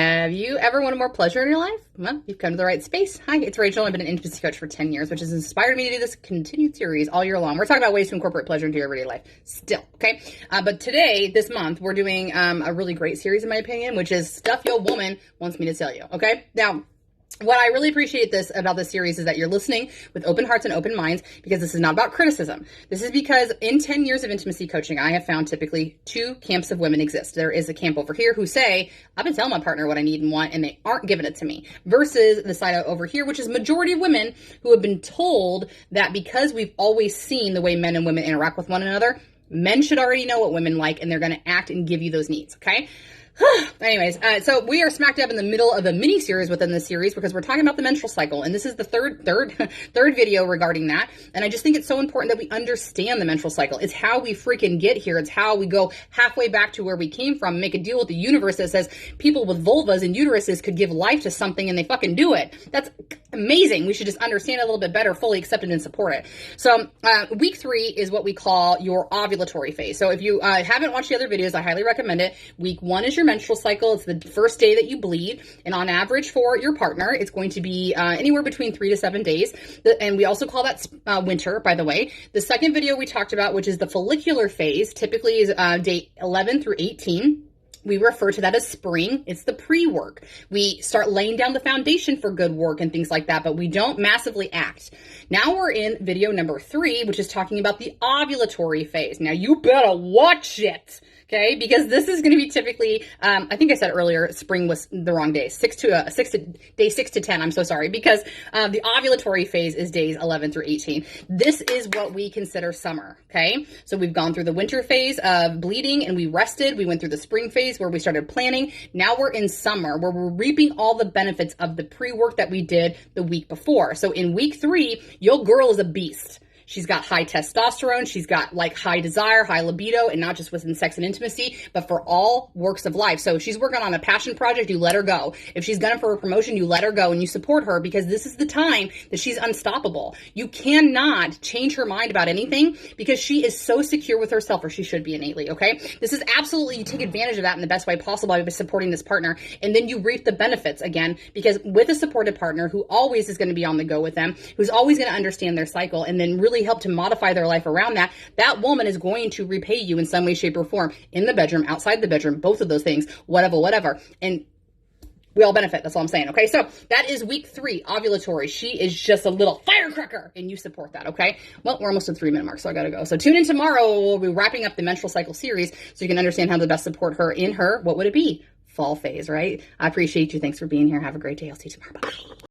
Have you ever wanted more pleasure in your life? Well, you've come to the right space. Hi, it's Rachel. I've been an intimacy coach for 10 years, which has inspired me to do this continued series all year long. We're talking about ways to incorporate pleasure into your everyday life still, okay? But today, this month, we're doing a really great series, in my opinion, which is Stuff Your Woman Wants Me to Tell You, okay? Now, what I really appreciate about this series is that you're listening with open hearts and open minds, because this is not about criticism. This is because in 10 years of intimacy coaching, I have found typically two camps of women exist. There is a camp over here who say, I've been telling my partner what I need and want, and they aren't giving it to me, versus the side over here, which is majority of women who have been told that because we've always seen the way men and women interact with one another, men should already know what women like, and they're going to act and give you those needs, okay? Anyways, so we are smack dab in the middle of a mini series within this series, because we're talking about the menstrual cycle, and this is the third video regarding that. And I just think it's so important that we understand the menstrual cycle. It's how we freaking get here. It's how we go halfway back to where we came from, make a deal with the universe that says people with vulvas and uteruses could give life to something, and they fucking do it. That's amazing. We should just understand it a little bit better, fully accept it, and support it. So week 3 is what we call your ovulatory phase. So if you haven't watched the other videos, I highly recommend it. Week 1 is your menstrual cycle. It's the first day that you bleed, and on average for your partner, it's going to be anywhere between 3 to 7 days. And we also call that winter, by the way. The second video we talked about, which is the follicular phase, typically is day 11 through 18. We refer to that as spring. It's the pre-work. We start laying down the foundation for good work and things like that, but we don't massively act. Now we're in video number 3, which is talking about the ovulatory phase. Now you better watch it, okay? Because this is going to be typically, I think I said earlier, spring was the wrong day. Day 6 to 10. I'm so sorry, because the ovulatory phase is days 11 through 18. This is what we consider summer, okay? So we've gone through the winter phase of bleeding and we rested. We went through the spring phase where we started planning. Now we're in summer, where we're reaping all the benefits of the pre-work that we did the week before. So in week 3, your girl is a beast. She's got high testosterone. She's got like high desire, high libido, and not just within sex and intimacy, but for all works of life. So if she's working on a passion project, you let her go. If she's gunning for a promotion, you let her go and you support her, because this is the time that she's unstoppable. You cannot change her mind about anything, because she is so secure with herself, or she should be innately, okay? This is absolutely, you take advantage of that in the best way possible by supporting this partner, and then you reap the benefits again, because with a supportive partner who always is going to be on the go with them, who's always going to understand their cycle, and then really help to modify their life around that, that woman is going to repay you in some way, shape, or form, in the bedroom, outside the bedroom, both of those things, whatever. And we all benefit. That's all I'm saying. Okay. So that is week 3, ovulatory. She is just a little firecracker, and you support that. Okay. Well, we're almost at 3-minute mark, so I got to go. So tune in tomorrow. We'll be wrapping up the menstrual cycle series, so you can understand how to best support her in her, what would it be? Fall phase, right? I appreciate you. Thanks for being here. Have a great day. I'll see you tomorrow. Bye.